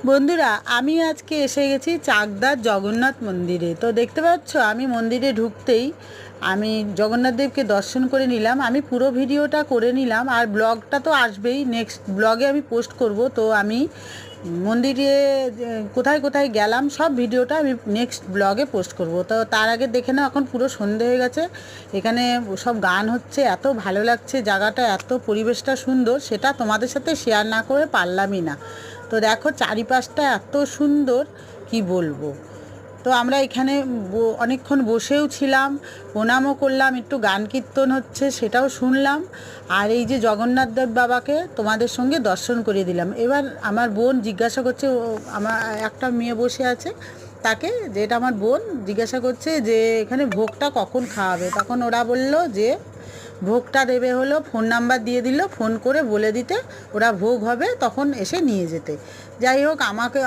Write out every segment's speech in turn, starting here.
বন্ধুরা, আমি আজকে এসে গেছি চাকদার জগন্নাথ মন্দিরে। তো দেখতে পাচ্ছ, আমি মন্দিরে ঢুকতেই আমি জগন্নাথ দেবকে দর্শন করে নিলাম। আমি পুরো ভিডিওটা করে নিলাম, আর ব্লগটা তো আসবেই, নেক্সট ব্লগে আমি পোস্ট করব। তো আমি মন্দিরে কোথায় কোথায় গেলাম সব ভিডিওটা আমি নেক্সট ব্লগে পোস্ট করব। তো তার আগে দেখে নাও, এখন পুরো সন্ধে হয়ে গেছে। এখানে সব গান হচ্ছে, এত ভালো লাগছে জায়গাটা, এত পরিবেশটা সুন্দর, সেটা তোমাদের সাথে শেয়ার না করে পারলামই না। তো দেখো চারিপাশটা এত সুন্দর, কি বলবো। তো আমরা এখানে অনেকক্ষণ বসেও ছিলাম, প্রণামও করলাম, একটু গান কীর্তন হচ্ছে সেটাও শুনলাম। আর এই যে জগন্নাথ দেব বাবাকে তোমাদের সঙ্গে দর্শন করিয়ে দিলাম। এবার আমার বোন জিজ্ঞাসা করছে, আমার একটা মেয়ে বসে আছে, তাকে, যেটা আমার বোন জিজ্ঞাসা করছে যে এখানে ভোগটা কখন খাওয়াবে। তখন ওরা বলল যে ভোগটা দেবে হলো, ফোন নাম্বার দিয়ে দিল, ফোন করে বলে দিতে, ওরা ভোগ হবে তখন এসে নিয়ে যেতে। যাই হোক,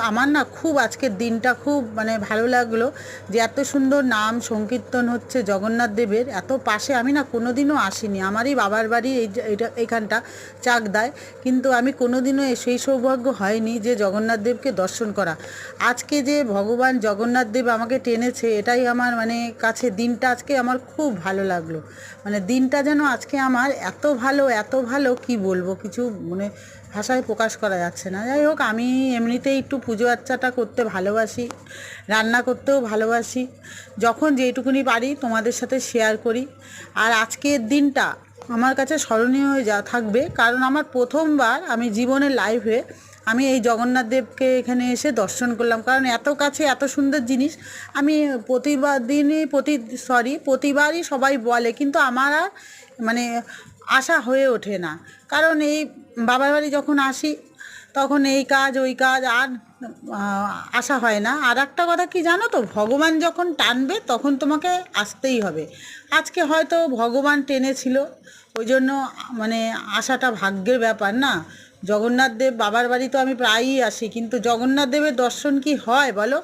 আমার না খুব আজকের দিনটা খুব ভালো লাগলো, যে এত সুন্দর নাম সংকীর্তন হচ্ছে জগন্নাথ দেবের এত পাশে। আমি না কোনো দিনও আসিনি, আমারই বাবার বাড়ি এইখানটা চাকদায়, কিন্তু আমি কোনো দিনও সেই সৌভাগ্য হয়নি যে জগন্নাথ দেবকে দর্শন করা। আজকে যে ভগবান জগন্নাথ দেব আমাকে টেনেছে, এটাই আমার কাছে দিনটা আজকে আমার খুব ভালো লাগলো। দিনটা যেন আজকে আমার এত ভালো কি বলবো, কিছু ভাষায় প্রকাশ করা যাচ্ছে না। যাই হোক, আমি এমনিতেই একটু পুজো আর্চাটা করতে ভালোবাসি, রান্না করতেও ভালোবাসি, যখন যেইটুকুনি পারি তোমাদের সাথে শেয়ার করি। আর আজকের দিনটা আমার কাছে স্মরণীয় হয়ে থাকবে, কারণ আমার প্রথমবার আমি জীবনের লাইফে আমি এই জগন্নাথ দেবকে এখানে এসে দর্শন করলাম। কারণ এত কাছে এত সুন্দর জিনিস আমি প্রতিবারই সবাই বলে, কিন্তু আমার আর আশা হয়ে ওঠে না। কারণ এই বাবার বাড়ি যখন আসি তখন এই কাজ ওই কাজ, আর আসা হয় না। আর একটা কথা কি জানো তো, ভগবান যখন টানবে তখন তোমাকে আসতেই হবে। আজকে হয়তো ভগবান টেনেছিল, ওই জন্য আসাটা ভাগ্যের ব্যাপার না। জগন্নাথ দেব বাবার বাড়ি তো আমি প্রায়ই আসি, কিন্তু জগন্নাথ দেবের দর্শন কি হয় বলো।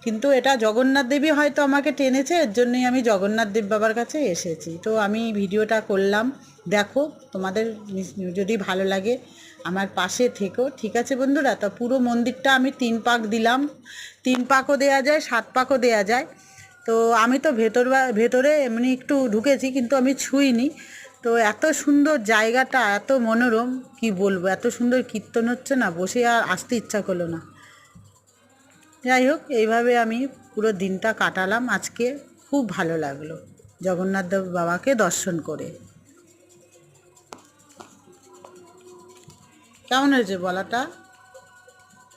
কিন্তু এটা জগন্নাথ দেবী হয়তো আমাকে টেনেছে, এর জন্যই আমি জগন্নাথ দেব বাবার কাছে এসেছি। তো আমি ভিডিওটা করলাম, দেখো, তোমাদের যদি ভালো লাগে আমার পাশে থেকো, ঠিক আছে বন্ধুরা। তো পুরো মন্দিরটা আমি 3 পাক দিলাম, 3 পাকও দেওয়া যায়, 7 পাকও দেওয়া যায়। তো আমি তো ভেতরে এমনি একটু ঢুকেছি, কিন্তু আমি ছুঁইনি। তো এত সুন্দর জায়গাটা, এত মনোরম, কি বলবো, এত সুন্দর কীর্তন হচ্ছে না, বসে আর আসতে ইচ্ছা করলো না। যাই হোক, এইভাবে আমি পুরো দিনটা কাটালাম আজকে। খুব ভালো লাগলো জগন্নাথ দেব বাবাকে দর্শন করে। কেমন হয়েছে বলাটা?